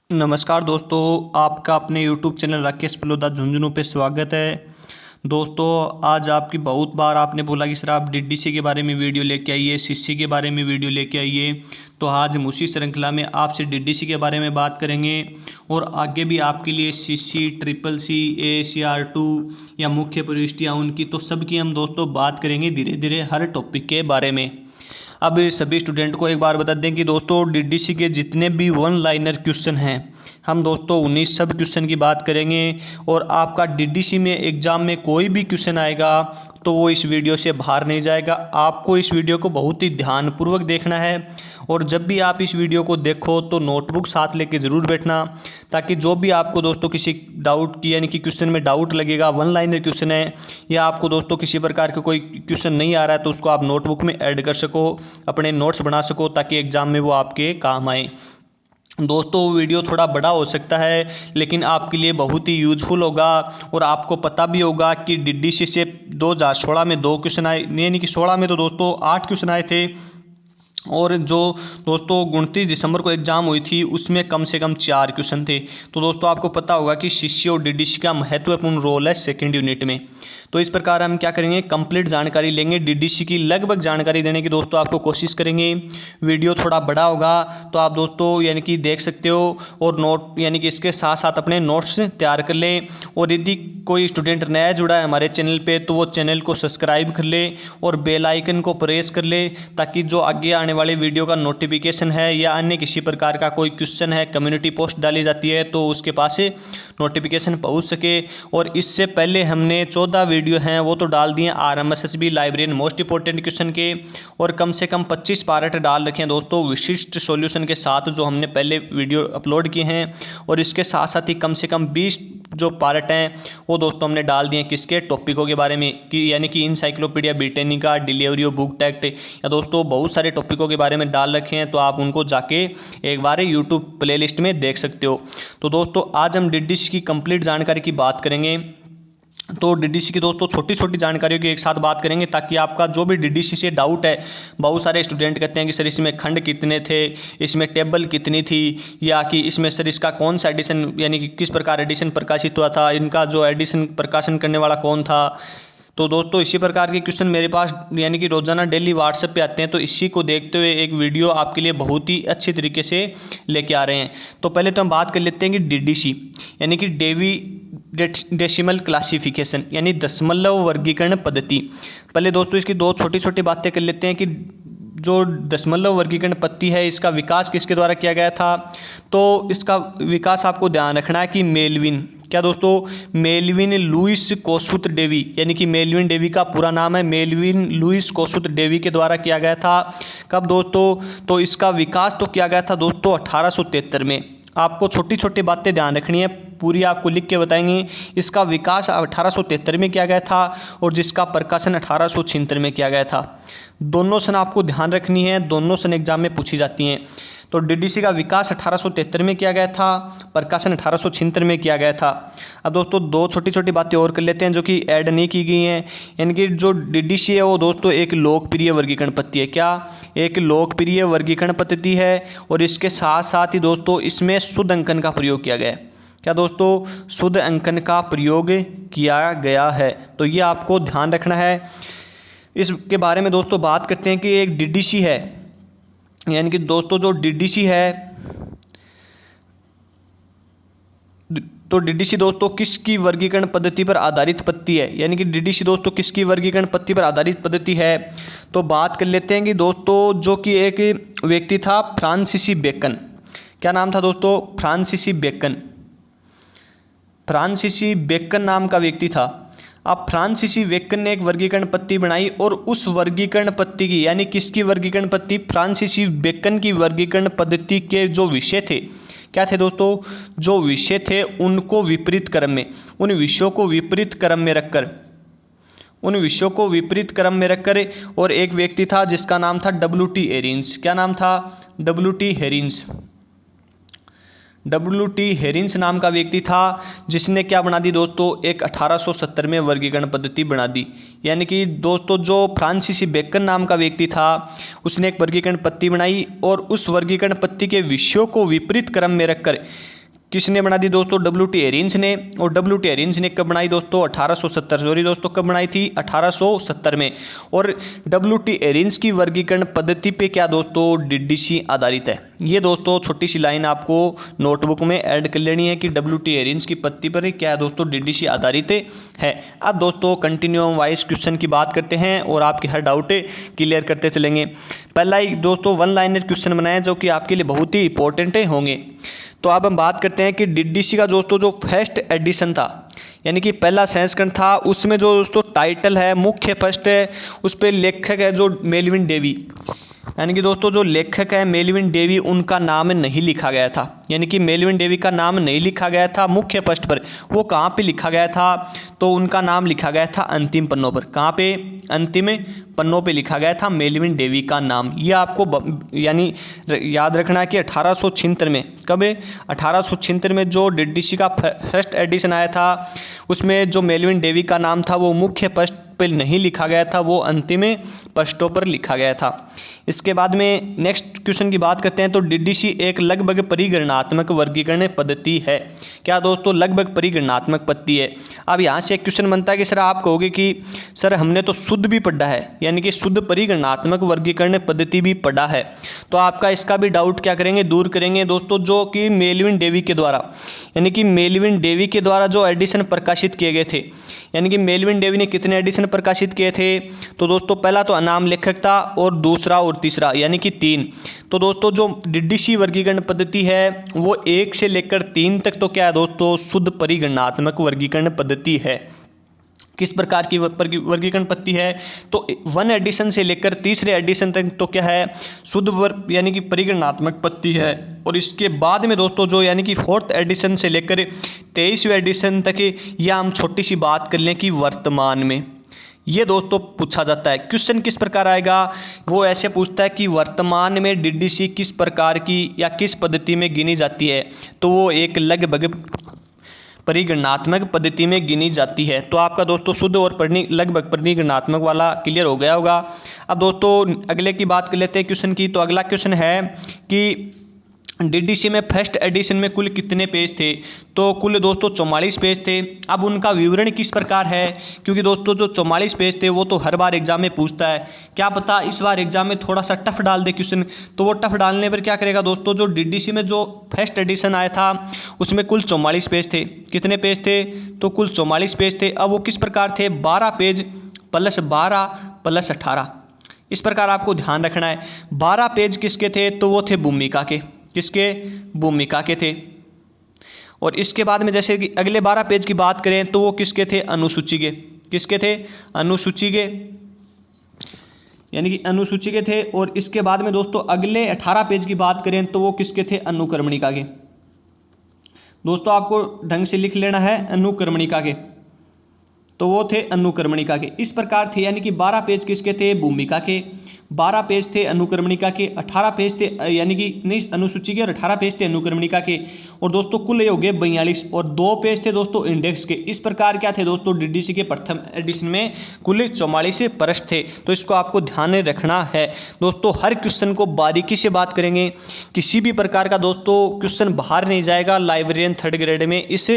नमस्कार दोस्तों, आपका अपने YouTube चैनल राकेश पलोदा झुंझुनू पे स्वागत है। दोस्तों, आज आपकी बहुत बार आपने बोला कि सर आप डीडीसी के बारे में वीडियो लेके आइए, सीसी के बारे में वीडियो लेके आइए। तो आज हम उसी श्रृंखला में आपसे डीडीसी के बारे में बात करेंगे और आगे भी आपके लिए सीसी, ट्रिपल सी, AACR2 या मुख्य प्रविष्टियाँ उनकी तो सबकी हम दोस्तों बात करेंगे धीरे धीरे हर टॉपिक के बारे में। अब सभी स्टूडेंट को एक बार बता दें कि दोस्तों डीडीसी के जितने भी वन लाइनर क्वेश्चन हैं हम दोस्तों उन्हीं सब क्वेश्चन की बात करेंगे। और आपका डीडीसी में एग्ज़ाम में कोई भी क्वेश्चन आएगा तो वो इस वीडियो से बाहर नहीं जाएगा। आपको इस वीडियो को बहुत ही ध्यानपूर्वक देखना है और जब भी आप इस वीडियो को देखो तो नोटबुक साथ लेके ज़रूर बैठना, ताकि जो भी आपको दोस्तों किसी डाउट की यानी कि क्वेश्चन में डाउट लगेगा, वन लाइनर क्वेश्चन है या आपको दोस्तों किसी प्रकार का कोई क्वेश्चन नहीं आ रहा है तो उसको आप नोटबुक में ऐड कर सको, अपने नोट्स बना सको, ताकि एग्ज़ाम में वो आपके काम आए। दोस्तों वीडियो थोड़ा बड़ा हो सकता है लेकिन आपके लिए बहुत ही यूजफुल होगा और आपको पता भी होगा कि डीडीसी से 2016 में 2 क्वेश्चन आए, यानी कि 16 में तो दोस्तों 8 क्वेश्चन आए थे और जो दोस्तों 29 दिसंबर को एग्ज़ाम हुई थी उसमें कम से कम 4 क्वेश्चन थे। तो दोस्तों आपको पता होगा कि सीसी और डीडीसी का महत्वपूर्ण रोल है सेकंड यूनिट में। तो इस प्रकार हम क्या करेंगे, कंप्लीट जानकारी लेंगे डीडीसी की, लगभग जानकारी देने की दोस्तों आपको कोशिश करेंगे। वीडियो थोड़ा बड़ा होगा तो आप दोस्तों यानी कि देख सकते हो और नोट यानी कि इसके साथ साथ अपने नोट्स तैयार कर लें। और यदि कोई स्टूडेंट नया जुड़ा है हमारे चैनल पे तो वो चैनल को सब्सक्राइब कर ले और बेल आइकन को प्रेस कर ले, ताकि जो आगे आने वाले वीडियो का नोटिफिकेशन है या अन्य किसी प्रकार का कोई क्वेश्चन है, कम्युनिटी पोस्ट डाली जाती है तो उसके पास नोटिफिकेशन पहुंच सके। और इससे पहले हमने 14 वीडियो हैं वो तो डाल दिए RMSSB librarian most important question के, और कम से कम 25 पार्ट डाल रखे हैं दोस्तों विशिष्ट सॉल्यूशन के साथ जो हमने पहले वीडियो अपलोड किए हैं। और इसके साथ साथ ही कम से कम 20 जो पार्ट हैं वो दोस्तों हमने डाल दिए किसके, टॉपिकों के बारे में, कि यानी कि encyclopedia Britannica, delivery book tact या दोस्तों बहुत सारे टॉपिकों के बारे में डाल रखे हैं। तो आप उनको जाके एक बार यूट्यूब प्लेलिस्ट में देख सकते हो। तो दोस्तों आज हम डीडीसी की कंप्लीट जानकारी की बात करेंगे। तो डीडीसी की दोस्तों छोटी छोटी जानकारियों की एक साथ बात करेंगे, ताकि आपका जो भी डीडीसी से डाउट है, बहुत सारे स्टूडेंट कहते हैं कि सर इसमें खंड कितने थे, इसमें टेबल कितनी थी, या कि इसमें सर इसका कौन सा एडिशन यानी कि किस प्रकार एडिशन प्रकाशित हुआ था, इनका जो एडिशन प्रकाशन करने वाला कौन था। तो दोस्तों इसी प्रकार के क्वेश्चन मेरे पास यानी कि रोज़ाना डेली व्हाट्सएप पे आते हैं। तो इसी को देखते हुए एक वीडियो आपके लिए बहुत ही अच्छी तरीके से लेके आ रहे हैं। तो पहले तो हम बात कर लेते हैं कि डीडीसी यानी कि डेसिमल क्लासिफिकेशन यानी दशमलव वर्गीकरण पद्धति। पहले दोस्तों इसकी दो छोटी छोटी बातें कर लेते हैं कि जो दशमलव वर्गीकरण पद्धति है इसका विकास किसके द्वारा किया गया था। तो इसका विकास आपको ध्यान रखना है कि मेलविन, क्या दोस्तों, मेलविन लुइस कोसुत डेवी, यानी कि मेलविन डेवी का पूरा नाम है मेलविन लुइस कोसुत डेवी के द्वारा किया गया था। कब दोस्तों, तो इसका विकास तो किया गया था दोस्तों 1873 में। आपको छोटी छोटी बातें ध्यान रखनी है, पूरी आपको लिख के बताएंगे। इसका विकास 1873 में किया गया था और जिसका प्रकाशन 1876 में किया गया था। दोनों सन आपको ध्यान रखनी है, दोनों सन एग्जाम में पूछी जाती हैं। तो डीडीसी का विकास 1873 में किया गया था, प्रकाशन 1876 में किया गया था। अब दोस्तों दो छोटी छोटी बातें और कर लेते हैं जो कि ऐड नहीं की गई हैं। यानी कि जो डीडीसी है वो दोस्तों एक लोकप्रिय वर्गीकरण पद्धति है। क्या, एक लोकप्रिय वर्गीकरण पद्धति है और इसके साथ साथ ही दोस्तों इसमें शुद्ध अंकन का प्रयोग किया गया है। क्या दोस्तों, शुद्ध अंकन का प्रयोग किया गया है। तो ये आपको ध्यान रखना है। इसके बारे में दोस्तों बात करते हैं कि एक डीडीसी है, यानी कि दोस्तों जो डीडीसी है, तो डीडीसी दोस्तों किसकी वर्गीकरण पद्धति पर आधारित पद्धति है, यानी कि डीडीसी दोस्तों किसकी वर्गीकरण पद्धति पर आधारित पद्धति है। तो बात कर लेते हैं कि दोस्तों जो कि एक व्यक्ति था फ्रांसीसी बेकन। क्या नाम था दोस्तों, फ्रांसीसी बेकन। फ्रांसीसी बेकन नाम का व्यक्ति था। अब फ्रांसीसी बेकन ने एक वर्गीकरण पद्धति बनाई और उस वर्गीकरण पद्धति की, यानी किसकी वर्गीकरण पद्धति, फ्रांसीसी बेकन की वर्गीकरण पद्धति के जो विषय थे, क्या थे दोस्तों, जो विषय थे उनको विपरीत क्रम में, उन विषयों को विपरीत क्रम में रखकर, उन विषयों को विपरीत क्रम में रखकर, और एक व्यक्ति था जिसका नाम था WT हेरिंस। क्या नाम था, WT हेरिंस। WT हेरिंस नाम का व्यक्ति था जिसने क्या बना दी दोस्तों, एक 1870 में वर्गीकरण पद्धति बना दी। यानी कि दोस्तों जो फ्रांसीसी बेकन नाम का व्यक्ति था उसने एक वर्गीकरण पद्धति बनाई और उस वर्गीकरण पद्धति के विषयों को विपरीत क्रम में रखकर किसने बना दी दोस्तों? WT एरिन्स ने। और WT एरिन्स ने कब बनाई दोस्तों? 1870। सॉरी दोस्तों, कब बनाई थी? 1870 में। और WT एरिन्स की वर्गीकरण पद्धति पे क्या दोस्तों? DDC आधारित है। ये दोस्तों छोटी सी लाइन आपको नोटबुक में ऐड कर लेनी है कि WT एरिन्स की पद्धति पर क्या है दोस्तों? DDC आधारित है। अब दोस्तों कंटिन्यूम वाइज क्वेश्चन की बात करते हैं और आपके हर डाउट क्लियर करते चलेंगे। पहला ही दोस्तों वन लाइनर क्वेश्चन बनाया जो कि आपके लिए बहुत ही इंपॉर्टेंट होंगे। तो अब हम बात करते हैं कि DDC का दोस्तों जो फर्स्ट एडिशन था, यानी कि पहला संस्करण था, उसमें जो दोस्तों टाइटल है, मुख्य पृष्ठ है, उस पर लेखक है जो मेलविन डेवी, यानी कि दोस्तों जो लेखक है मेलविन डेवी, उनका नाम नहीं लिखा गया था। यानी कि मेलविन डेवी का नाम नहीं लिखा गया था मुख्य पृष्ठ पर। वो कहाँ पे लिखा गया था? तो उनका नाम लिखा गया था अंतिम पन्नों पर। कहाँ पे? अंतिम पन्नों पे लिखा गया था मेलविन डेवी का नाम। ये आपको यानी याद रखना है कि 1876 में, कब? 1876 में जो DDC का फर्स्ट एडिशन आया था, उसमें जो मेलविन डेवी का नाम था वो मुख्य पृष्ठ पर नहीं लिखा गया था, वो अंतिम पृष्ठों पर लिखा गया था। इसके बाद में नेक्स्ट क्वेश्चन की बात करते हैं। तो DDC एक लगभग परिगणनात्मक वर्गीकरण पद्धति है। क्या दोस्तों? लगभग परिगणनात्मक पद्धति है। अब यहाँ से एक क्वेश्चन बनता है कि सर आप कहोगे कि सर हमने तो शुद्ध भी पढ़ा है, यानी कि शुद्ध परिगणनात्मक वर्गीकरण पद्धति भी पढ़ा है। तो आपका इसका भी डाउट क्या करेंगे? दूर करेंगे दोस्तों, जो कि मेलविन डेवी के द्वारा, यानी कि मेलविन डेवी के द्वारा जो एडिशन प्रकाशित किए गए थे। यानी कि मेलविन डेवी ने कितने एडिशन प्रकाशित किए थे? तो दोस्तों पहला तो अनाम लेखक था और दूसरा और तीसरा, यानी कि 3। तो दोस्तों जो DDC वर्गीकरण पद्धति है वो 1 से लेकर 3 तक तो क्या है दोस्तों? शुद्ध परिगणनात्मक वर्गीकरण पद्धति है। किस प्रकार की वर्गीकरण पद्धति है? तो 1 एडिशन से लेकर तीसरे एडिशन तक तो क्या है? शुद्ध यानी कि परिगणनात्मक पद्धति है। और इसके बाद में दोस्तों जो यानी कि 4th एडिशन से लेकर 23वें एडिशन तक, या हम छोटी सी बात कर लें कि वर्तमान में, ये दोस्तों पूछा जाता है। क्वेश्चन किस प्रकार आएगा? वो ऐसे पूछता है कि वर्तमान में DDC किस प्रकार की या किस पद्धति में गिनी जाती है? तो वो एक लगभग परिगणनात्मक पद्धति में गिनी जाती है। तो आपका दोस्तों शुद्ध और लगभग परिगणनात्मक वाला क्लियर हो गया होगा। अब दोस्तों अगले की बात कर लेते हैं क्वेश्चन की। तो अगला क्वेश्चन है कि DDC में फर्स्ट एडिशन में कुल कितने पेज थे? तो कुल दोस्तों 44 पेज थे। अब उनका विवरण किस प्रकार है? क्योंकि दोस्तों जो 44 पेज थे वो तो हर बार एग्जाम में पूछता है। क्या पता इस बार एग्जाम में थोड़ा सा टफ डाल दे क्वेश्चन। तो वो टफ डालने पर क्या करेगा दोस्तों? जो DDC में जो फर्स्ट एडिशन आया था उसमें कुल 44 पेज थे। कितने पेज थे? तो कुल 44 पेज थे। अब वो किस प्रकार थे? 12 पेज प्लस 12 प्लस 18, इस प्रकार आपको ध्यान रखना है। 12 पेज किसके थे? तो वो थे भूमिका के। किसके? भूमिका के थे। और इसके बाद में जैसे कि अगले 12 पेज की बात करें तो वो किसके थे? अनुसूची के। किसके थे? अनुसूची के, यानी कि अनुसूची के थे। और इसके बाद में दोस्तों अगले 18 पेज की बात करें तो वो किसके थे? अनुक्रमणिका के। दोस्तों आपको ढंग से लिख लेना है, अनुक्रमणिका के। तो वो थे अनुक्रमणिका के। इस प्रकार थे, यानी कि 12 पेज किसके थे? भूमिका के, 12 पेज थे अनुक्रमणिका के, 18 पेज थे यानी कि नहीं अनुसूची के, और 18 पेज थे अनुक्रमणिका के। और दोस्तों कुल ये हो गए 42, और 2 पेज थे दोस्तों इंडेक्स के। इस प्रकार क्या थे दोस्तों? DDC के प्रथम एडिशन में कुल 44 पृष्ठ थे। तो इसको आपको ध्यान में रखना है दोस्तों। हर क्वेश्चन को बारीकी से बात करेंगे, किसी भी प्रकार का दोस्तों क्वेश्चन बाहर नहीं जाएगा लाइब्रेरियन 3rd ग्रेड में इस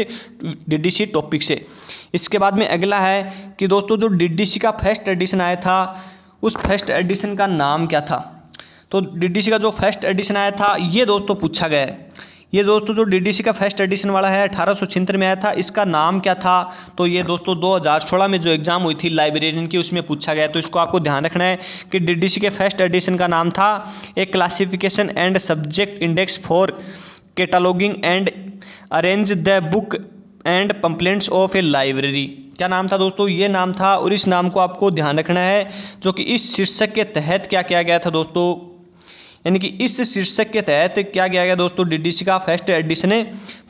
DDC टॉपिक से। इसके बाद में अगला है कि दोस्तों जो DDC का फर्स्ट एडिशन आया था उस फर्स्ट एडिशन का नाम क्या था? तो DDC का जो फर्स्ट एडिशन आया था ये दोस्तों पूछा गया है। ये दोस्तों जो DDC का फर्स्ट एडिशन वाला है 1876 में आया था, इसका नाम क्या था? तो ये दोस्तों 2016 में जो एग्जाम हुई थी लाइब्रेरियन की उसमें पूछा गया। तो इसको आपको ध्यान रखना है कि DDC के फर्स्ट एडिशन का नाम था a classification and subject index for cataloguing and arrange the book and pamphlets of a library. क्या नाम था दोस्तों? ये नाम था। और इस नाम को आपको ध्यान रखना है, जो कि इस शीर्षक के तहत क्या किया गया था दोस्तों, यानी कि इस शीर्षक के तहत क्या किया गया दोस्तों? DDC का फर्स्ट एडिशन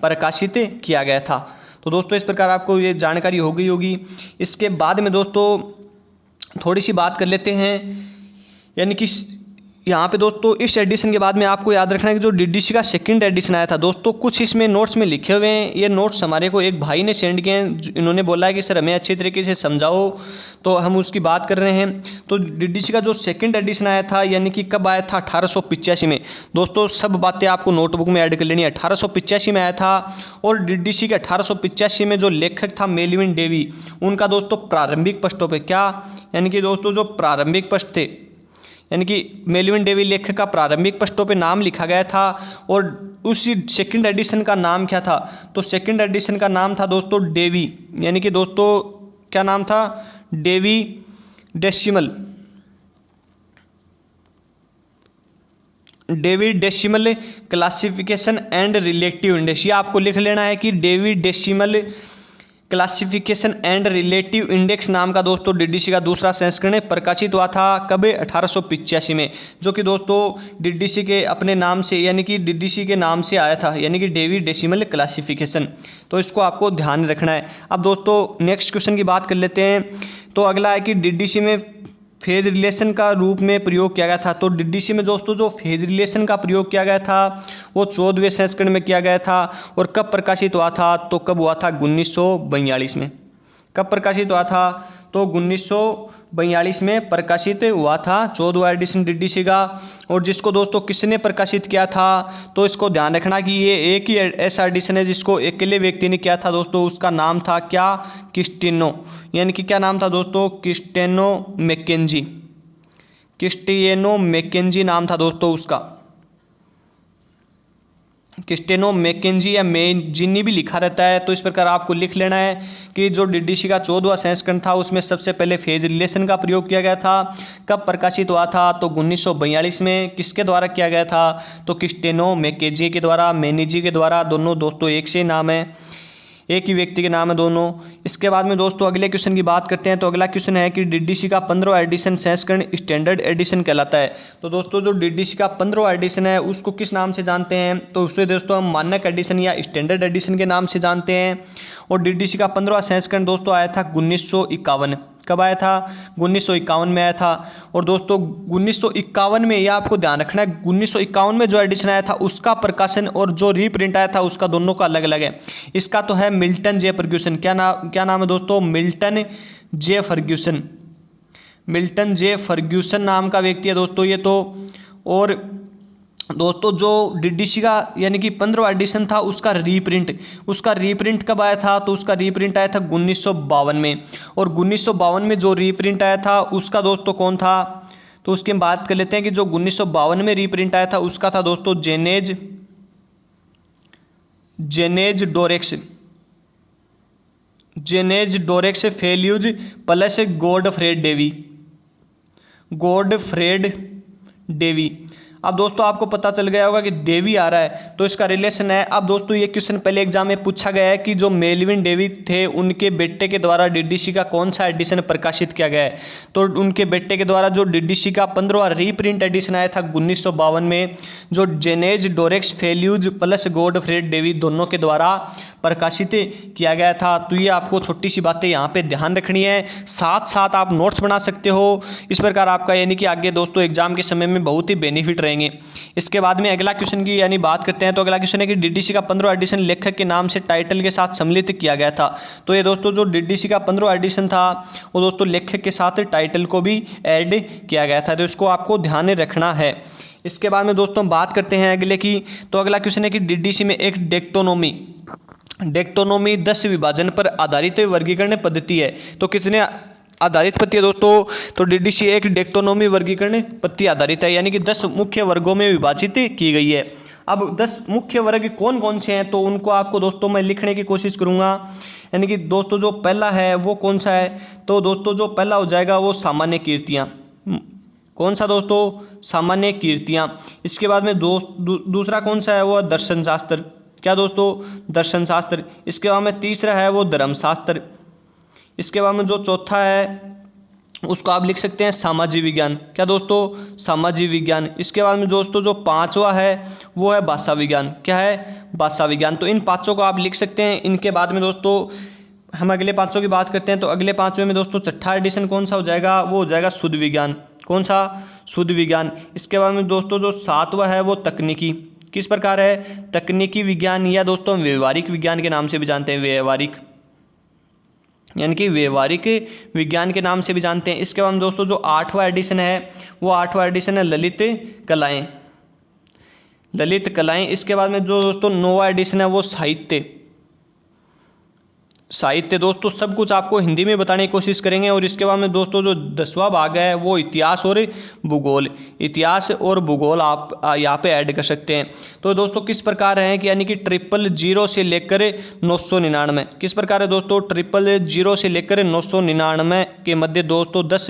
प्रकाशित किया गया था। तो दोस्तों इस प्रकार आपको ये जानकारी हो गई होगी। इसके बाद में दोस्तों थोड़ी सी बात कर लेते हैं, यानी कि यहाँ पे दोस्तों इस एडिशन के बाद में आपको याद रखना है कि जो डीडीसी का सेकंड एडिशन आया था दोस्तों, कुछ इसमें नोट्स में लिखे हुए हैं। ये नोट्स हमारे को एक भाई ने सेंड किए हैं, इन्होंने बोला है कि सर हमें अच्छी तरीके से समझाओ, तो हम उसकी बात कर रहे हैं। तो डीडीसी का जो सेकंड एडिशन आया था यानी कि कब आया था, 1885 में। दोस्तों सब बातें आपको नोटबुक में ऐड कर लेनी है। 1885 में आया था और डीडीसी के 1885 में जो लेखक था मेलविन डेवी, उनका दोस्तों प्रारंभिक पृष्ठों पर क्या, यानी कि दोस्तों जो प्रारंभिक पृष्ठ थे, यानी कि मेलविन डेवी लेखक का प्रारंभिक पृष्ठों पे नाम लिखा गया था। और उसी सेकंड एडिशन का नाम क्या था, तो सेकंड एडिशन का नाम था दोस्तों डेवी, यानी कि दोस्तों क्या नाम था, Dewey decimal, Dewey decimal classification and relative index. ये आपको लिख लेना है कि Dewey decimal classification and relative index नाम का दोस्तों डीडीसी का दूसरा संस्करण प्रकाशित हुआ था कब, 1885 में, जो कि दोस्तों डीडीसी के अपने नाम से यानी कि डीडीसी के नाम से आया था, यानी कि डेवी डेसिमल क्लासिफिकेशन। तो इसको आपको ध्यान रखना है। अब दोस्तों नेक्स्ट क्वेश्चन की बात कर लेते हैं। तो अगला है कि डीडीसी में फेज रिलेशन का रूप में प्रयोग किया गया था। तो डीडीसी में दोस्तों जो फेज रिलेशन का प्रयोग किया गया था वो 14वें संस्करण में किया गया था। और कब प्रकाशित हुआ था, तो कब हुआ था, 1942 में। कब प्रकाशित हुआ था, तो 1942 में प्रकाशित हुआ था 14वां एडिशन डीडीसी का। और जिसको दोस्तों किसने प्रकाशित किया था, तो इसको ध्यान रखना कि ये एक ही ऐसा एडिशन है जिसको अकेले व्यक्ति ने किया था दोस्तों। उसका नाम था क्या, क्रिस्टियानो, यानी कि क्या नाम था दोस्तों, क्रिस्टियानो मैकेंजी। क्रिस्टियानो मैकेंजी नाम था दोस्तों उसका। क्रिस्टियानो मैकेंजी या मैजिनी भी लिखा रहता है। तो इस प्रकार आपको लिख लेना है कि जो डीडीसी का 14वां संस्करण था उसमें सबसे पहले फेज रिलेशन का प्रयोग किया गया था। कब प्रकाशित हुआ था, तो 1942 में। किसके द्वारा किया गया था, तो क्रिस्टियानो मैकेंजी के द्वारा, मैनिजी के द्वारा। दोनों दोस्तों एक से नाम है, एक ही व्यक्ति के नाम है दोनों। इसके बाद में दोस्तों अगले क्वेश्चन की बात करते हैं। तो अगला क्वेश्चन है कि डीडीसी का 15वां एडिशन संस्करण स्टैंडर्ड एडिशन कहलाता है। तो दोस्तों जो डीडीसी का 15वां एडिशन है उसको किस नाम से जानते हैं, तो उसे दोस्तों हम मानक एडिशन या स्टैंडर्ड एडिशन के नाम से जानते हैं। और डीडीसी का 15वां संस्करण दोस्तों आया था 1951। कब आया था, 1951 में आया था। और दोस्तों 1951 में, यह आपको ध्यान रखना है, 1951 में जो एडिशन आया था उसका प्रकाशन और जो रीप्रिंट आया था उसका दोनों का अलग अलग है। इसका तो है मिल्टन जे फर्ग्यूसन। क्या नाम है दोस्तों, मिल्टन जे फर्ग्यूसन। मिल्टन जे फर्ग्यूसन नाम का व्यक्ति है दोस्तों ये तो। और दोस्तों जो डीडीसी का यानी कि 15वां एडिशन था उसका रीप्रिंट कब आया था, तो उसका रीप्रिंट आया था 1952 में। और 1952 में जो रीप्रिंट आया था उसका दोस्तों कौन था, तो उसकी हम बात कर लेते हैं कि जो 1952 में रीप्रिंट आया था उसका था दोस्तों जेनेज डोरेक्स फेल्यूज प्लस गॉडफ्रेड डेवी। अब दोस्तों आपको पता चल गया होगा कि डेवी आ रहा है तो इसका रिलेशन है। अब दोस्तों ये क्वेश्चन पहले एग्जाम में पूछा गया है कि जो मेलविन डेवी थे उनके बेटे के द्वारा डीडीसी का कौन सा एडिशन प्रकाशित किया गया है। तो उनके बेटे के द्वारा जो डीडीसी का 15वां रीप्रिंट एडिशन आया था 1952 में, जो जेनेज डोरेक्स फेल्यूज प्लस गॉडफ्रेड डेवी दोनों के द्वारा प्रकाशित किया गया था। तो ये आपको छोटी सी बातें यहाँ पे ध्यान रखनी है, साथ साथ आप नोट्स बना सकते हो। इस प्रकार आपका यानी कि आगे दोस्तों एग्जाम के समय में बहुत ही बेनिफिट रहेंगे। इसके बाद में अगला क्वेश्चन की यानी बात करते हैं। तो अगला क्वेश्चन है कि डीडीसी का 15वां एडिशन लेखक के नाम से टाइटल के साथ सम्मिलित किया गया था। तो ये दोस्तों जो डीडीसी का 15वां एडिशन था वो दोस्तों लेखक के साथ टाइटल को भी ऐड किया गया था, तो इसको आपको ध्यान में रखना है। इसके बाद में दोस्तों बात करते हैं अगले की। तो अगला क्वेश्चन है कि डीडीसी में एक डेक्टोनोमी 10 विभाजन पर आधारित वर्गीकरण पद्धति है। तो किसने आधारित पद्धति है दोस्तों, तो डीडीसी एक डेक्टोनोमी वर्गीकरण पद्धति आधारित है, यानी कि 10 मुख्य वर्गों में विभाजित की गई है। अब 10 मुख्य वर्ग कौन कौन से हैं, तो उनको आपको दोस्तों मैं लिखने की कोशिश करूंगा। यानी कि दोस्तों जो पहला है वो कौन सा है, तो दोस्तों जो पहला हो जाएगा वो सामान्य कीर्तियाँ। कौन सा दोस्तों, सामान्य कीर्तियाँ। इसके बाद में दूसरा कौन सा है, वो दर्शन शास्त्र। क्या दोस्तों, दर्शन शास्त्र। इसके बाद में तीसरा है वो धर्मशास्त्र। इसके बाद में जो चौथा है उसको आप लिख सकते हैं सामाजिक विज्ञान। क्या दोस्तों, सामाजिक विज्ञान। इसके बाद में दोस्तों जो पांचवा है वो है भाषा विज्ञान। क्या है, भाषा विज्ञान। तो इन पांचों को आप लिख सकते हैं। इनके बाद में दोस्तों हम अगले पांचों की बात करते हैं। तो अगले पांचवें में दोस्तों छठा एडिशन कौन सा हो जाएगा, वो हो जाएगा शुद्ध विज्ञान। कौन सा, शुद्ध विज्ञान। इसके बाद में दोस्तों जो 7वां है वो तकनीकी, किस प्रकार है, तकनीकी विज्ञान या दोस्तों व्यवहारिक विज्ञान के नाम से भी जानते हैं, व्यवहारिक यानी कि व्यवहारिक विज्ञान के नाम से भी जानते हैं। इसके बाद में दोस्तों जो 8वां एडिशन है वो 8वां एडिशन है ललित कलाएं, ललित कलाएं। इसके बाद में जो दोस्तों 9वां एडिशन है वो साहित्य, साहित्य दोस्तों सब कुछ आपको हिंदी में बताने की कोशिश करेंगे। और इसके बाद में दोस्तों जो 10वां भाग है वो इतिहास और भूगोल, इतिहास और भूगोल आप यहाँ पे ऐड कर सकते हैं। तो दोस्तों किस प्रकार है कि यानी कि 000 से लेकर 999, किस प्रकार है दोस्तों, 000 से लेकर 999 के मध्य दोस्तों 10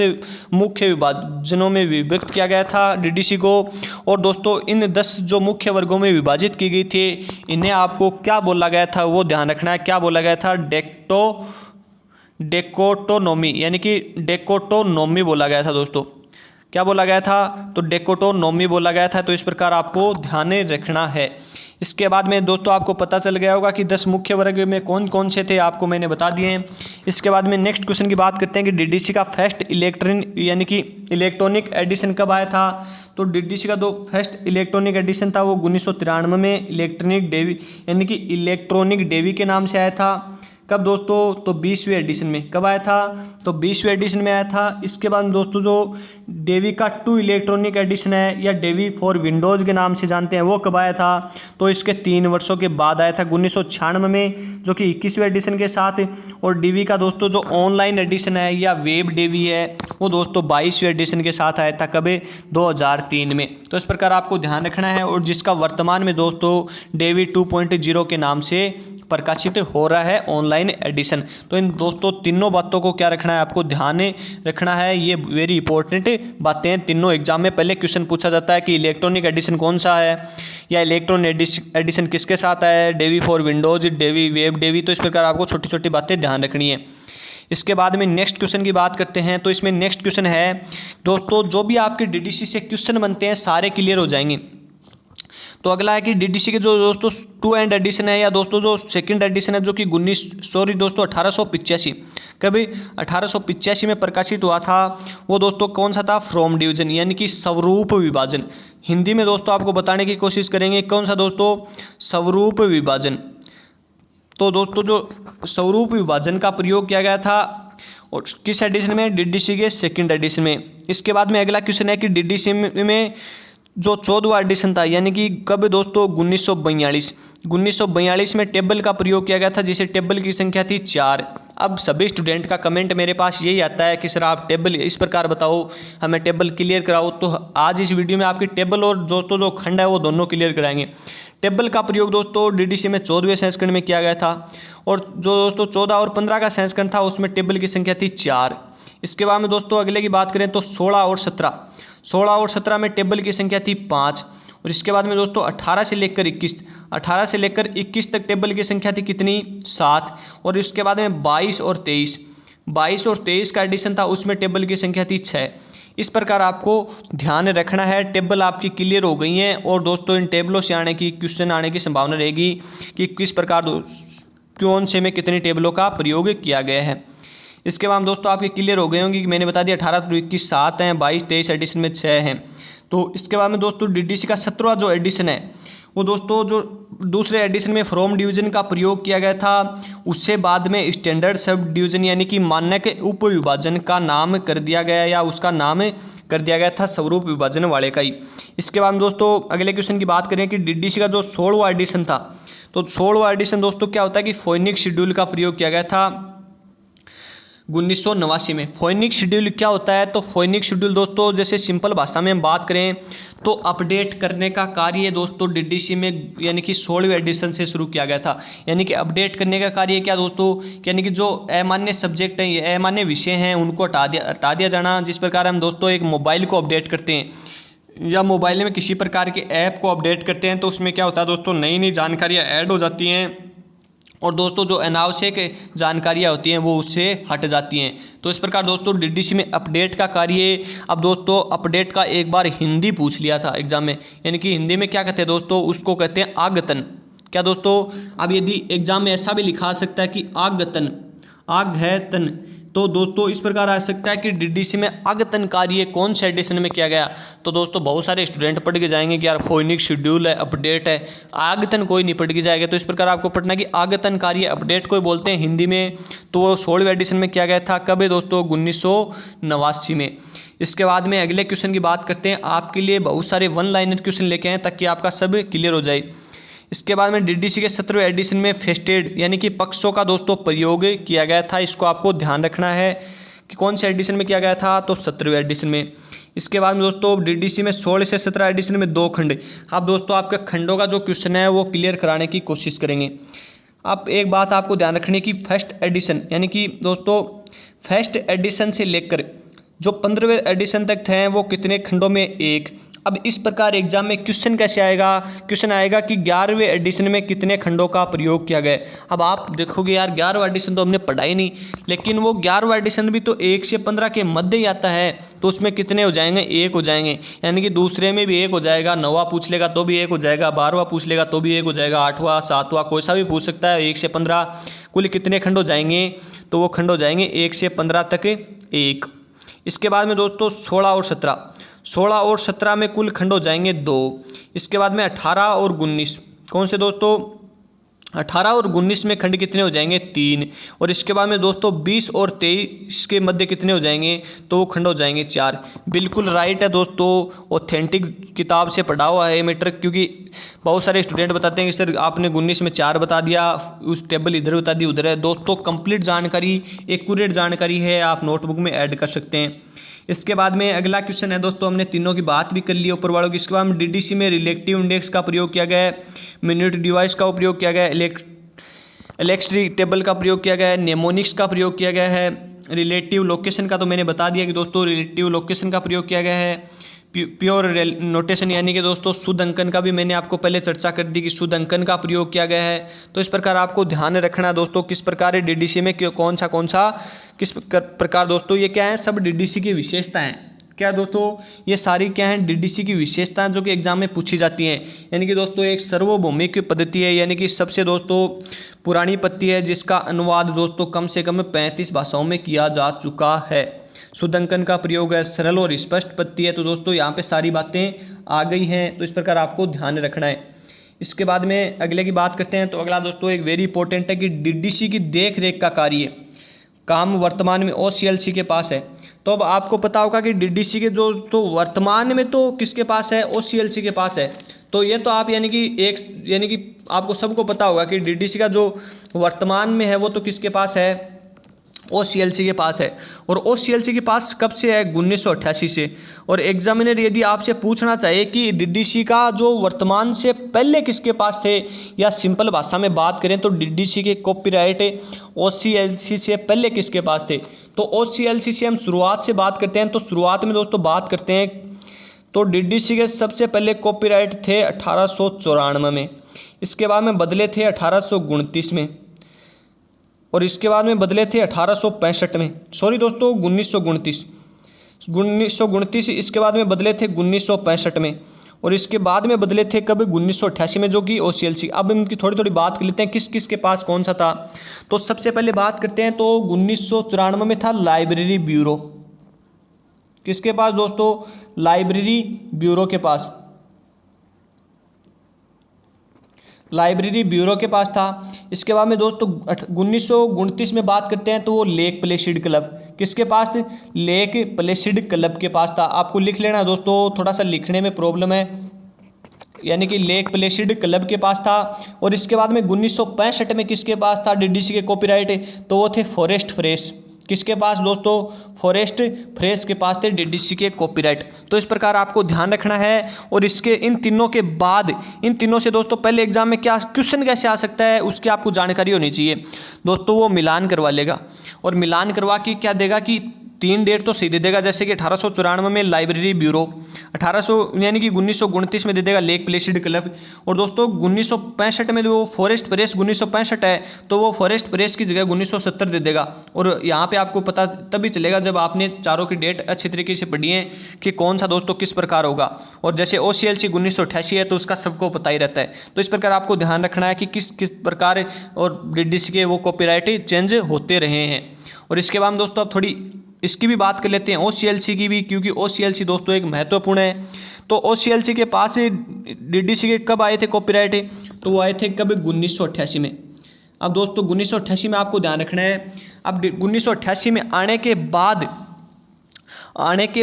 मुख्य विभाजनों में विभक्त किया गया था डीडीसी को। और दोस्तों इन 10 जो मुख्य वर्गों में विभाजित की गई थी इन्हें आपको क्या बोला गया था वो ध्यान रखना है। क्या बोला गया था, डेकोटोनोमी यानी कि डेकोटोनोमी बोला गया था दोस्तों। क्या बोला गया था, तो डेकोटोनोमी बोला गया था। तो इस प्रकार आपको ध्यान रखना है। इसके बाद में दोस्तों आपको पता चल गया होगा कि 10 मुख्य वर्ग में कौन कौन से थे, आपको मैंने बता दिए हैं। इसके बाद में नेक्स्ट क्वेश्चन की बात करते हैं कि डीडीसी का फर्स्ट यानी कि इलेक्ट्रॉनिक एडिशन कब आया था। तो डीडीसी का जो फर्स्ट इलेक्ट्रॉनिक एडिशन था वो 1993 में इलेक्ट्रॉनिक डेवी यानी कि इलेक्ट्रॉनिक डेवी के नाम से आया था। कब दोस्तों, तो 20वें एडिशन में। कब आया था, तो 20वें एडिशन में आया था। इसके बाद दोस्तों जो डेवी का 2 इलेक्ट्रॉनिक एडिशन है या डेवी फॉर विंडोज़ के नाम से जानते हैं वो कब आया था, तो इसके 3 वर्षों के बाद आया था 1996 में, जो कि 21वें एडिशन के साथ। और डेवी का दोस्तों जो ऑनलाइन एडिशन है या वेब डेवी है वो दोस्तों 22वें एडिशन के साथ आया था। कब, 2003 में। तो इस प्रकार आपको ध्यान रखना है। और जिसका वर्तमान में दोस्तों डेवी 2.0 के नाम से प्रकाशित हो रहा है ऑनलाइन एडिशन। तो इन दोस्तों तीनों बातों को क्या रखना है, आपको ध्यान रखना है। ये वेरी इंपॉर्टेंट बातें हैं। तीनों एग्जाम में पहले क्वेश्चन पूछा जाता है कि इलेक्ट्रॉनिक एडिशन कौन सा है या इलेक्ट्रॉनिक एडिशन किसके साथ है, Dewey for Windows, Dewey web Dewey. तो इस प्रकार आपको छोटी छोटी बातें ध्यान रखनी है। इसके बाद में नेक्स्ट क्वेश्चन की बात करते हैं। तो इसमें नेक्स्ट क्वेश्चन है दोस्तों, जो भी आपके डीडीसी से क्वेश्चन बनते हैं सारे क्लियर हो जाएंगे। तो अगला है कि डीडीसी के जो दोस्तों 2 एंड एडिशन है या दोस्तों जो सेकंड एडिशन है जो कि 1885, कभी 1885 में प्रकाशित हुआ था। वो दोस्तों कौन सा था, फ्रॉम डिवीजन यानी कि स्वरूप विभाजन। हिंदी में दोस्तों आपको बताने की कोशिश करेंगे कौन सा दोस्तों, स्वरूप विभाजन। तो दोस्तों जो स्वरूप विभाजन का प्रयोग किया गया था और किस एडिशन में, डीडीसी के सेकंड एडिशन में। इसके बाद में अगला क्वेश्चन है कि डीडीसी में जो 14वां एडिशन था यानी कि कब दोस्तों, 1942 में टेबल का प्रयोग किया गया था, जिसे टेबल की संख्या थी 4। अब सभी स्टूडेंट का कमेंट मेरे पास यही आता है कि सर आप टेबल इस प्रकार बताओ, हमें टेबल क्लियर कराओ। तो आज इस वीडियो में आपकी टेबल और दोस्तों जो खंड है वो दोनों क्लियर कराएंगे। टेबल का प्रयोग दोस्तों डीडीसी में 14वें संस्करण में किया गया था। और जो दोस्तों 14 और 15 का संस्करण था उसमें टेबल की संख्या थी 4। इसके बाद में दोस्तों अगले की बात करें तो 16 और 17 में टेबल की संख्या थी 5। और इसके बाद में दोस्तों 18 से लेकर 21 तक टेबल की संख्या थी कितनी, 7। और इसके बाद में 22 और 23 का एडिशन था, उसमें टेबल की संख्या थी 6। इस प्रकार आपको ध्यान रखना है। टेबल आपकी क्लियर हो गई हैं और दोस्तों इन टेबलों से क्वेश्चन आने की संभावना रहेगी कि किस प्रकार कौन से में कितनी टेबलों का प्रयोग किया गया है। इसके बाद दोस्तों आपके क्लियर हो गए होंगे कि मैंने बता दिया 18 तो 21 7 हैं, 22 23 एडिशन में 6 हैं। तो इसके बाद में दोस्तों डीडीसी का 17वां जो एडिशन है वो दोस्तों जो दूसरे एडिशन में फ्रॉम डिवीजन का प्रयोग किया गया था, उससे बाद में स्टैंडर्ड सब डिवीजन यानी कि मानक उप विभाजन का नाम कर दिया गया या उसका नाम कर दिया गया था स्वरूप विभाजन वाले का ही। इसके बाद दोस्तों अगले क्वेश्चन की बात करें कि डीडीसी का जो 16वां एडिशन था, तो 16वां एडिशन दोस्तों क्या होता है कि फोनिक शेड्यूल का प्रयोग किया गया था 1989 में। फोनिक शेड्यूल क्या होता है, तो फोनिक शेड्यूल दोस्तों जैसे सिंपल भाषा में हम बात करें तो अपडेट करने का कार्य दोस्तों डीडीसी में यानी कि 16वें एडिशन से शुरू किया गया था। यानी कि अपडेट करने का कार्य क्या दोस्तों, यानी कि जो अमान्य सब्जेक्ट हैं, अमान्य विषय हैं, उनको हटा दिया जाना। जिस प्रकार हम दोस्तों एक मोबाइल को अपडेट करते हैं या मोबाइल में किसी प्रकार के ऐप को अपडेट करते हैं तो उसमें क्या होता है दोस्तों, नई नई जानकारियाँ ऐड हो जाती हैं और दोस्तों जो अनावश्यक जानकारियाँ होती हैं वो उससे हट जाती हैं। तो इस प्रकार दोस्तों डीडीसी में अपडेट का कार्य, अब दोस्तों अपडेट का एक बार हिंदी पूछ लिया था एग्जाम में, यानी कि हिंदी में क्या कहते हैं दोस्तों, उसको कहते हैं आगतन। क्या दोस्तों, अब यदि एग्जाम में ऐसा भी लिखा सकता है कि आगतन, आग है तन, तो दोस्तों इस प्रकार आ सकता है कि डीडीसी में अद्यतन कार्य कौन से एडिशन में किया गया। तो दोस्तों बहुत सारे स्टूडेंट पढ़ के जाएंगे कि यार फोनिक शेड्यूल है, अपडेट है, अद्यतन कोई नहीं पढ़ के जाएगा। तो इस प्रकार आपको पढ़ना कि अद्यतन कार्य अपडेट कोई बोलते हैं हिंदी में, तो वो 16वें एडिशन में किया गया था। कब है दोस्तों? 1989 में। इसके बाद में अगले क्वेश्चन की बात करते हैं। आपके लिए बहुत सारे वन लाइनर क्वेश्चन लेके आए ताकि आपका सब क्लियर हो जाए। इसके बाद में डीडीसी के 17वें एडिशन में फेस्टेड यानी कि पक्षों का दोस्तों प्रयोग किया गया था। इसको आपको ध्यान रखना है कि कौन से एडिशन में किया गया था, तो 17वें एडिशन में। इसके बाद में दोस्तों डीडीसी में 16 से 17 एडिशन में 2 खंड। अब दोस्तों आपके खंडों का जो क्वेश्चन है वो क्लियर कराने की कोशिश करेंगे। अब एक बात आपको ध्यान रखनी कि फर्स्ट एडिशन यानी कि दोस्तों फर्स्ट एडिशन से लेकर जो 15वें एडिशन तक थे वो कितने खंडों में? 1। अब इस प्रकार एग्जाम में क्वेश्चन कैसे आएगा? क्वेश्चन आएगा कि 11वें एडिशन में कितने खंडों का प्रयोग किया गया। अब आप देखोगे यार 11वां एडिशन तो हमने पढ़ा ही नहीं, लेकिन वो 11वां एडिशन भी तो 1 से 15 के मध्य ही आता है, तो उसमें कितने हो जाएंगे? 1 हो जाएंगे। यानी कि दूसरे में भी 1 हो जाएगा, 9वां पूछ लेगा तो भी 1 हो जाएगा, 12वां पूछ लेगा तो भी 1 हो जाएगा, 8वां 7वां कोई सा भी पूछ सकता है। 1 से 15 कुल कितने खंड हो जाएंगे? तो वो खंड हो जाएंगे 1 से 15 तक 1। इसके बाद में दोस्तों 16 और 17 में कुल खंड हो जाएंगे 2। इसके बाद में 18 और 19 कौन से दोस्तों? 18 और 19 में खंड कितने हो जाएंगे? 3। और इसके बाद में दोस्तों 20 और 23 के मध्य कितने हो जाएंगे? तो वो खंड हो जाएंगे 4। बिल्कुल राइट है दोस्तों, ऑथेंटिक किताब से पढ़ा हुआ है मैटर। क्योंकि बहुत सारे स्टूडेंट बताते हैं कि सर आपने 19 में 4 बता दिया, उस टेबल इधर बता दी उधर है। दोस्तों कंप्लीट जानकारी, एक्यूरेट जानकारी है, आप नोटबुक में ऐड कर सकते हैं। इसके बाद में अगला क्वेश्चन है दोस्तों, हमने तीनों की बात भी कर ली ऊपर वालों की। इसके बाद में डीडीसी में रिलेटिव इंडेक्स का प्रयोग किया गया है, मिनट डिवाइस का उपयोग किया गया है, इलेक्ट्रिक टेबल का प्रयोग किया गया है, नेमोनिक्स का प्रयोग किया गया है, रिलेटिव लोकेशन का तो मैंने बता दिया कि दोस्तों रिलेटिव लोकेशन का प्रयोग किया गया है, प्योर नोटेशन यानी कि दोस्तों शुद्ध अंकन का भी मैंने आपको पहले चर्चा कर दी कि शुद्ध अंकन का प्रयोग किया गया है। तो इस प्रकार आपको ध्यान रखना दोस्तों किस प्रकार है डीडीसी में कौन सा किस प्रकार। दोस्तों ये क्या है? सब डीडीसी की विशेषताएं। क्या दोस्तों? ये सारी क्या हैं? डीडीसी की विशेषताएं जो कि एग्जाम में पूछी जाती हैं। यानी कि दोस्तों एक सार्वभौमिक पद्धति है, यानी कि सबसे दोस्तों पुरानी पद्धति है जिसका अनुवाद दोस्तों कम से कम 35 भाषाओं में किया जा चुका है। शुद्ध अंकन का प्रयोग है, सरल और स्पष्ट पद्धति है। तो दोस्तों यहाँ पे सारी बातें आ गई हैं, तो इस प्रकार आपको ध्यान रखना है। इसके बाद में अगले की बात करते हैं। तो अगला दोस्तों एक वेरी इंपॉर्टेंट है कि डीडीसी की देख रेख का कार्य काम वर्तमान में ओसीएलसी के पास है। तो अब आपको पता होगा कि डीडीसी के जो तो वर्तमान में तो किसके पास है? ओसीएलसी के पास है। तो ये तो आप यानी कि आपको सबको पता होगा कि डीडीसी का जो वर्तमान में है वो तो किसके पास है? ओसीएलसी के पास है। और ओसीएलसी के पास कब से है? 1988 से। और एग्जामिनर यदि आपसे पूछना चाहे कि डीडीसी का जो वर्तमान से पहले किसके पास थे, या सिंपल भाषा में बात करें तो डीडीसी के कॉपीराइट ओसीएलसी से पहले किसके पास थे, तो ओसीएलसी से हम शुरुआत से बात करते हैं। तो शुरुआत में दोस्तों बात करते हैं तो डीडीसी के सबसे पहले कॉपीराइट थे 1894 में। इसके बाद में बदले थे 1829 में, और इसके बाद में बदले थे 1865 में। सॉरी दोस्तों 1929। इसके बाद में बदले थे 1965 में, और इसके बाद में बदले थे कब? 1988 में, जो कि ओसीएलसी। अब इनकी थोड़ी थोड़ी बात कर लेते हैं किस किस के पास कौन सा था। तो सबसे पहले बात करते हैं तो 1994 में था लाइब्रेरी ब्यूरो। किसके पास दोस्तों? लाइब्रेरी ब्यूरो के पास। लाइब्रेरी ब्यूरो के पास था। इसके बाद में दोस्तों 1929 में बात करते हैं तो वो लेक प्लेसिड क्लब किसके पास थे? लेक प्लेसिड क्लब के पास था। आपको लिख लेना दोस्तों, थोड़ा सा लिखने में प्रॉब्लम है, यानी कि लेक प्लेसिड क्लब के पास था। और इसके बाद में 1965 में किसके पास था डीडीसी के कॉपीराइट? तो वो थे फॉरेस्ट फ्रेश। किसके पास दोस्तों? फॉरेस्ट फ्रेश के पास थे डीडीसी के कॉपीराइट। तो इस प्रकार आपको ध्यान रखना है। और इसके इन तीनों के बाद, इन तीनों से दोस्तों पहले एग्जाम में क्या क्वेश्चन कैसे आ सकता है उसकी आपको जानकारी होनी चाहिए। दोस्तों वो मिलान करवा लेगा, और मिलान करवा के क्या देगा कि 3 डेट तो सही दे देगा, जैसे कि 1894 में लाइब्रेरी ब्यूरो, 1800 यानी कि 1929 में दे देगा लेक प्लेसिड क्लब, और दोस्तों 1965 में जो फॉरेस्ट प्रेस 1965 है तो वो फॉरेस्ट प्रेस की जगह 1970 दे देगा। और यहाँ पे आपको पता तभी चलेगा जब आपने चारों की डेट अच्छी तरीके से पढ़ी है कि कौन सा दोस्तों किस प्रकार होगा। और जैसे OCLC 1988 है तो उसका सबको पता ही रहता है। तो इस प्रकार आपको ध्यान रखना है कि किस किस प्रकार और DDC के वो कॉपीराइट चेंज होते रहे हैं। और इसके बाद दोस्तों अब थोड़ी इसकी भी बात कर लेते हैं OCLC की भी, क्योंकि OCLC दोस्तों एक महत्वपूर्ण है। तो OCLC के पास DDC के कब आए थे कॉपीराइट, तो वो आए थे कब 1988 में। अब दोस्तों 1988 में आपको ध्यान रखना है, अब 1988 में आने के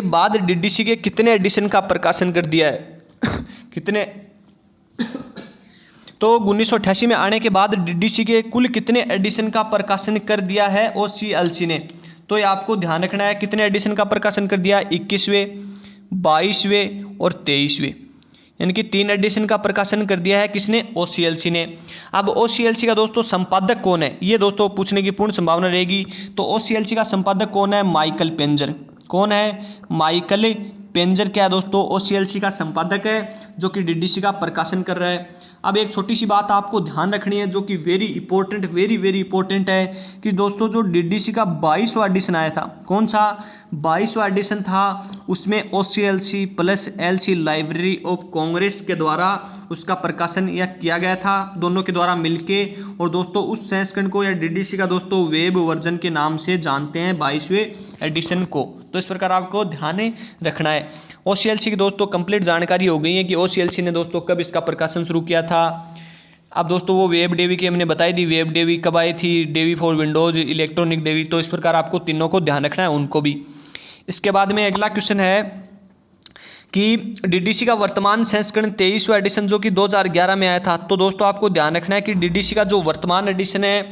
बाद DDC के कितने एडिशन का प्रकाशन कर दिया है कितने तो 1988 में आने के बाद DDC के कुल कितने एडिशन का प्रकाशन कर दिया है OCLC ने, तो ये आपको ध्यान रखना है। कितने एडिशन का प्रकाशन कर दिया, 21वें, 22वें और 23वें, यानी कि 3 एडिशन का प्रकाशन कर दिया है किसने, OCLC ने। अब OCLC का दोस्तों संपादक कौन है, ये दोस्तों पूछने की पूर्ण संभावना रहेगी। तो OCLC का संपादक कौन है, माइकल पेंजर। कौन है, माइकल पेंजर क्या है दोस्तों, OCLC का संपादक है जो कि DDC का प्रकाशन कर रहा है। अब एक छोटी सी बात आपको ध्यान रखनी है जो कि वेरी इंपॉर्टेंट है कि दोस्तों जो DDC का 22वां एडिशन आया था, कौन सा 22वां एडिशन था, उसमें OCLC plus LC library of Congress के द्वारा उसका प्रकाशन यह किया गया था, दोनों के द्वारा मिलके। और दोस्तों उस संस्करण को या DDC का दोस्तों वेब वर्जन के नाम से जानते हैं 22वें एडिशन को। तो इस प्रकार आपको ध्यान रखना है। OCLC की दोस्तों कंप्लीट जानकारी हो गई है कि OCLC ने दोस्तों कब इसका प्रकाशन शुरू किया था। अब दोस्तों वो वेब डेवी की हमने बताई दी, वेब डेवी कब आई थी, Dewey for Windows, electronic Dewey. तो इस प्रकार आपको तीनों को ध्यान रखना है, उनको भी। इसके बाद में अगला क्वेश्चन है कि DDC का वर्तमान संस्करण 23वां एडिशन जो कि 2011 में आया था। तो दोस्तों आपको ध्यान रखना है कि DDC का जो वर्तमान एडिशन है,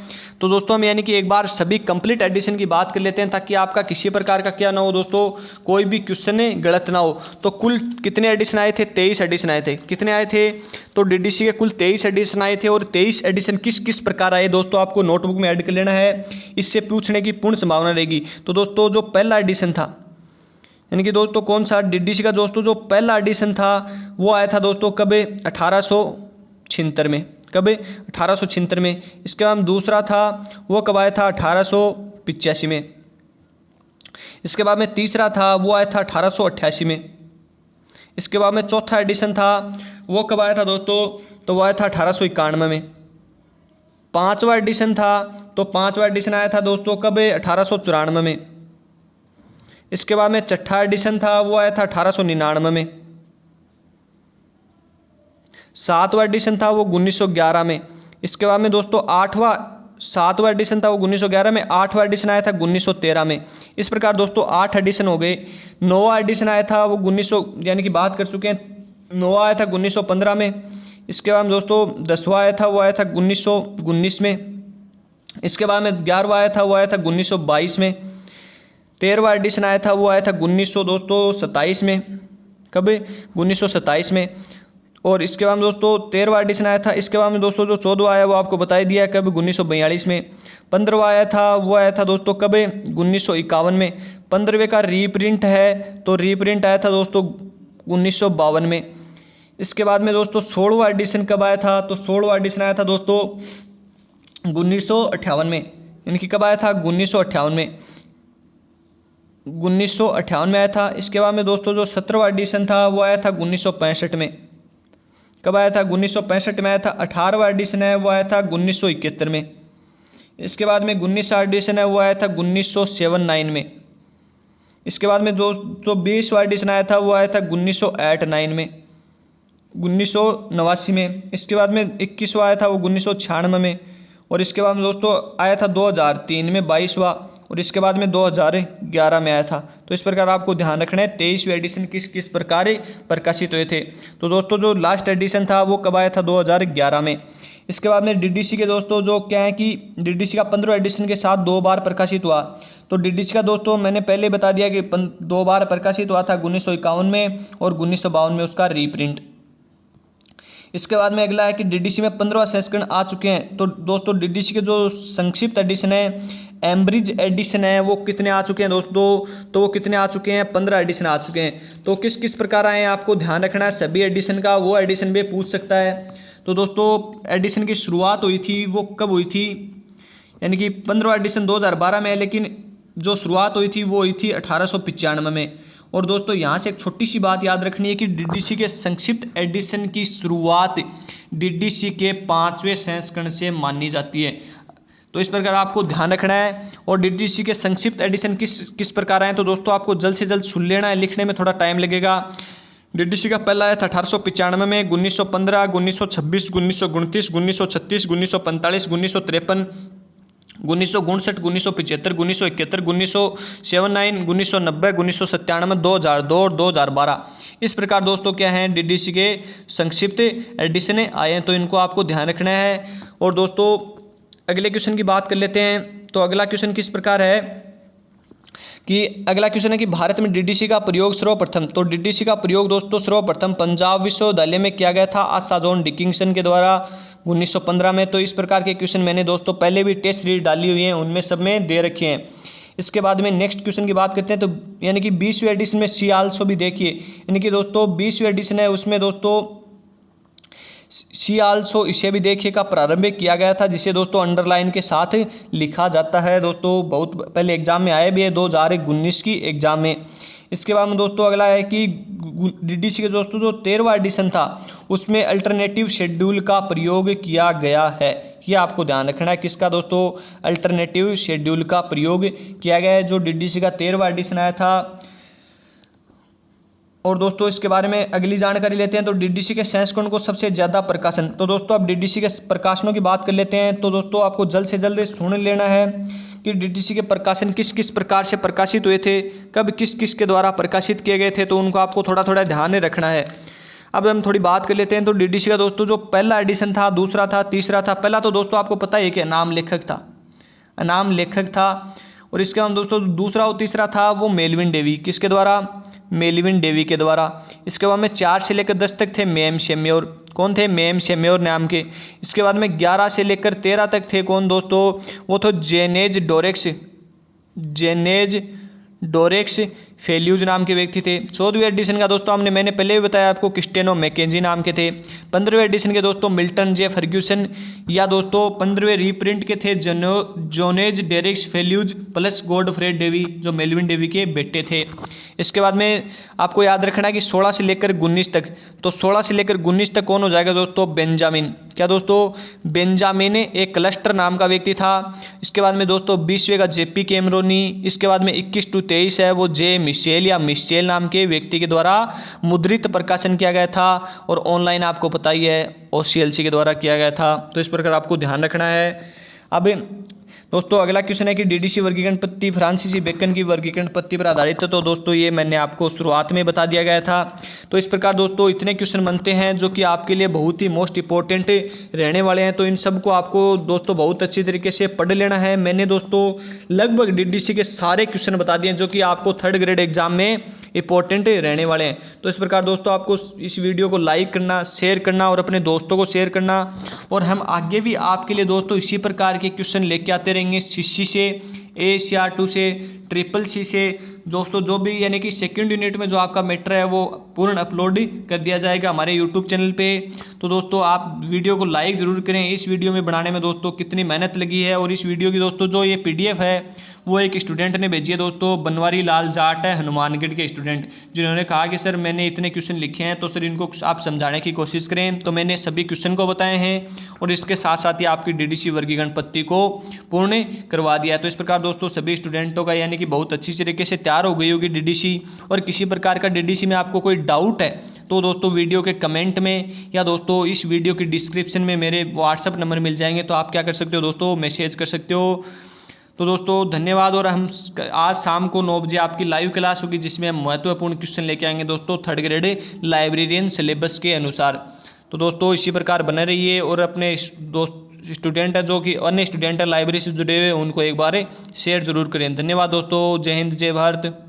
तो दोस्तों हम यानी कि एक बार सभी कंप्लीट एडिशन की बात कर लेते हैं ताकि आपका किसी प्रकार का क्या ना हो दोस्तों, कोई भी क्वेश्चन गलत ना हो। तो कुल कितने एडिशन आए थे, 23 एडिशन आए थे। कितने आए थे, तो DDC के कुल 23 एडिशन आए थे। और 23 एडिशन किस किस प्रकार आए दोस्तों, आपको नोटबुक में ऐड कर लेना है, इससे पूछने की पूर्ण संभावना रहेगी। तो दोस्तों जो पहला एडिशन था, यानी कि दोस्तों कौन सा, DDC का दोस्तों जो पहला एडिशन था वो आया था दोस्तों कब, 1876 में। कब, 1876 में। इसके बाद दूसरा था वो कब आया था, 1885 में। इसके बाद में तीसरा था वो आया था 1888 में। इसके बाद में चौथा एडिशन था वो कब आया था दोस्तों, तो वो आया था 1891 में। पांचवा एडिशन था, तो पांचवा एडिशन आया था दोस्तों कब, 1894 में। इसके बाद में छठा एडिशन था वो आया था 1899 में। सातवां एडिशन था वो 1911 में। इसके बाद में दोस्तों सातवां एडिशन था वो 1911 में। आठवां एडिशन आया था 1913 में। इस प्रकार दोस्तों 8 एडिशन हो गए। नौवां एडिशन आया था वो 1900 यानी कि बात कर चुके हैं, नौवां आया था 1915 में। इसके बाद में दोस्तों 10वां आया था वो आया था 1919 में। इसके बाद में 11वां आया था वो आया था 1922 में। 13वां एडिशन आया था वो आया था 1927 में। कब, 1927 में। और इसके बाद में दोस्तों 13वां एडिशन आया था। इसके बाद में दोस्तों जो 14वां आया वो आपको बता दिया है कब, 1942 में। 15वां आया था वो आया था दोस्तों कब, 1951 में। 15वें का रीप्रिंट है, तो रीप्रिंट आया था दोस्तों 1952 में। इसके बाद में दोस्तों 16वां एडिशन कब आया था, तो 16वां एडिशन आया था दोस्तों 1958 में। यानी कि कब आया था, 1958 में। 1958 में आया था। इसके बाद में दोस्तों जो 17वां एडिशन था वो आया था 1965 में। कब आया था, 1965 में आया था। 18वां एडिशन है वो आया था 1971 में। इसके बाद में 19वां एडिशन है वो आया था 1979 में। इसके बाद में दोस्तों 20वां एडिशन आया था वो आया था 1989 में, 1989 में। इसके बाद में 21वां आया था वो 1996 में। और इसके बाद में दोस्तों आया था 2003 में 22वां। और इसके बाद में 2011 में आया था। तो इस प्रकार आपको ध्यान रखना है 23वें एडिशन किस किस प्रकार प्रकाशित हुए थे। तो दोस्तों जो लास्ट एडिशन था वो कब आया था, 2011 में। इसके बाद में DDC के दोस्तों जो क्या है कि DDC का 15वें एडिशन के साथ 2 बार प्रकाशित हुआ। तो DDC का दोस्तों मैंने पहले बता दिया कि 2 बार प्रकाशित हुआ था, 1951 में और 1952 में उसका रीप्रिंट। इसके बाद में अगला है कि डीडीसी में 15 संस्करण आ चुके हैं। तो दोस्तों डीडीसी के जो संक्षिप्त एडिशन है, एम्ब्रिज एडिशन है, वो कितने आ चुके हैं दोस्तों? तो वो कितने आ चुके हैं? 15 एडिशन आ चुके हैं। तो किस किस प्रकार आए हैं आपको ध्यान रखना है सभी एडिशन का, वो एडिशन भी पूछ सकता है। तो दोस्तों एडिशन की शुरुआत हुई थी वो कब हुई थी? यानी कि 15 एडिशन 2012 में है, लेकिन जो शुरुआत हुई थी वो हुई थी 1895 में। और दोस्तों यहाँ से एक छोटी सी बात याद रखनी है कि डीडीसी के संक्षिप्त एडिशन की शुरुआत डीडीसी के 5वें संस्करण से मानी जाती है। तो इस प्रकार आपको ध्यान रखना है। और डीडीसी के संक्षिप्त एडिशन किस प्रकार आए, तो दोस्तों आपको जल्द से जल्द सुन लेना है, लिखने में थोड़ा टाइम लगेगा। डीडीसी का पहला आया था 1895 में, 1915, 1926, 1929, 1936, 1945, 1953, 1959, 1975, 1971, 1979, 1990, 1997, 2002 और 2012। इस प्रकार दोस्तों क्या हैं डीडीसी के संक्षिप्त एडिशन आए हैं, तो इनको आपको ध्यान रखना है। और दोस्तों अगले क्वेश्चन की बात कर लेते हैं। तो अगला क्वेश्चन किस प्रकार है कि अगला क्वेश्चन है कि भारत में डीडीसी का प्रयोग सर्वप्रथम, तो डीडीसी का प्रयोग दोस्तों सर्वप्रथम पंजाब विश्वविद्यालय में किया गया था आशा जॉन डिकिंसन के द्वारा 1915 में। तो इस प्रकार के क्वेश्चन मैंने दोस्तों पहले भी टेस्ट सीरीज डाली हुई है, उनमें सब में दे रखे हैं। इसके बाद में नेक्स्ट क्वेश्चन की बात करते हैं। तो यानी कि 20वीं एडिशन में सी आल्सो भी देखिए, यानी कि दोस्तों 20वीं एडिशन है उसमें दोस्तों सी आल्सो इसे भी देखिए का प्रारंभ किया गया था, जिसे दोस्तों अंडरलाइन के साथ लिखा जाता है। दोस्तों बहुत पहले एग्जाम में आया भी है 2019 की एग्जाम में। इसके बाद में दोस्तों अगला है कि डीडीसी के दोस्तों जो 13वां एडिशन था उसमें अल्टरनेटिव शेड्यूल का प्रयोग किया गया है। ये आपको ध्यान रखना है, किसका दोस्तों? अल्टरनेटिव शेड्यूल का प्रयोग किया गया है, जो डीडीसी का 13वां एडिशन आया था। और दोस्तों इसके बारे में अगली जानकारी लेते हैं। तो डीडीसी के संस्करण को सबसे ज़्यादा प्रकाशन, तो दोस्तों अब डीडीसी के प्रकाशनों की बात कर लेते हैं। तो दोस्तों आपको जल्द से जल्द सुन लेना है कि डीडीसी के प्रकाशन किस किस प्रकार से प्रकाशित हुए थे, कब किस किस के द्वारा प्रकाशित किए गए थे, तो उनको आपको थोड़ा थोड़ा ध्यान में रखना है। अब हम थोड़ी बात कर लेते हैं। तो डीडीसी का दोस्तों जो पहला एडिशन था, दूसरा था, तीसरा था। पहला तो दोस्तों आपको पता है कि नाम लेखक था। और इसके बाद दोस्तों दूसरा और तीसरा था वो मेलविन डेवी, किसके द्वारा? मेलविन डेवी के द्वारा। इसके बाद में 4 से लेकर 10 तक थे मेम शेम्योर, कौन थे? मेम शेम्योर नाम के। इसके बाद में 11 से लेकर 13 तक थे कौन दोस्तों? वो तो जेनेज डोरेक्स फेल्यूज नाम के व्यक्ति थे। 14वीं एडिशन का दोस्तों मैंने पहले भी बताया आपको क्रिस्टियानो मैकेंजी नाम के थे। 15वें एडिशन के दोस्तों मिल्टन जे फर्ग्यूसन, या दोस्तों 15वें रीप्रिंट के थे जोनेज डेरिक्स फेल्यूज प्लस गॉडफ्रेड डेवी, जो मेलविन डेवी के बेटे थे। इसके बाद में आपको याद रखना है कि 16 से लेकर 19 तक, तो 16 से लेकर 19 तक कौन हो जाएगा दोस्तों? बेंजामिन। क्या दोस्तों? बेंजामिन एक क्लस्टर नाम का व्यक्ति था। इसके बाद में दोस्तों 20वें का जेपी कैमरोनी। इसके बाद में 21 से 23 है वो जे मिशेल नाम के व्यक्ति के द्वारा मुद्रित प्रकाशन किया गया था। और ऑनलाइन आपको पता ही है OCLC के द्वारा किया गया था। तो इस प्रकार आपको ध्यान रखना है। अब दोस्तों अगला क्वेश्चन है कि डीडीसी वर्गीकरण पद्धति फ्रांसीसी बेकन की वर्गीकरण पद्धति पर आधारित है। तो दोस्तों ये मैंने आपको शुरुआत में बता दिया गया था। तो इस प्रकार दोस्तों इतने क्वेश्चन बनते हैं जो कि आपके लिए बहुत ही मोस्ट इंपॉर्टेंट रहने वाले हैं। तो इन सब को आपको दोस्तों बहुत अच्छी तरीके से पढ़ लेना है। मैंने दोस्तों लगभग डीडीसी के सारे क्वेश्चन बता दिए जो कि आपको 3rd ग्रेड एग्जाम में इंपॉर्टेंट रहने वाले हैं। तो इस प्रकार दोस्तों आपको इस वीडियो को लाइक करना, शेयर करना और अपने दोस्तों को शेयर करना। और हम आगे भी आपके लिए दोस्तों इसी प्रकार के क्वेश्चन लेके आते रहेंगे, CC से, ACR2 से, CCC से। दोस्तों जो भी यानी कि 2nd यूनिट में जो आपका मैटर है वो पूर्ण अपलोड कर दिया जाएगा हमारे YouTube चैनल पे। तो दोस्तों आप वीडियो को लाइक ज़रूर करें। इस वीडियो में बनाने में दोस्तों कितनी मेहनत लगी है। और इस वीडियो की दोस्तों जो ये PDF है वो एक स्टूडेंट ने भेजी है दोस्तों, बनवारी लाल जाट है, हनुमानगढ़ के स्टूडेंट, जिन्होंने कहा कि सर मैंने इतने क्वेश्चन लिखे हैं तो सर इनको आप समझाने की कोशिश करें। तो मैंने सभी क्वेश्चन को बताए हैं और इसके साथ साथ ही आपकी डीडीसी वर्गीकरण पद्धति को पूर्ण करवा दिया है। तो इस प्रकार दोस्तों सभी स्टूडेंटों का यानी कि बहुत अच्छी तरीके से तैयार हो गई होगी डीडीसी। और किसी प्रकार का डीडीसी में आपको कोई डाउट है तो दोस्तों वीडियो के कमेंट में या दोस्तों इस वीडियो की डिस्क्रिप्शन में मेरे WhatsApp नंबर मिल जाएंगे, तो आप क्या कर सकते हो दोस्तों, मैसेज कर सकते हो। तो दोस्तों धन्यवाद। और हम आज शाम को 9 बजे आपकी लाइव क्लास होगी जिसमें हम महत्वपूर्ण क्वेश्चन लेके आएंगे दोस्तों 3rd ग्रेड लाइब्रेरियन सिलेबस के अनुसार। तो दोस्तों इसी प्रकार बने रहिए और अपने दोस्त स्टूडेंट है जो कि अन्य स्टूडेंट है लाइब्रेरी से जुड़े हुए उनको एक बार शेयर जरूर करें। धन्यवाद दोस्तों। जय हिंद, जय भारत।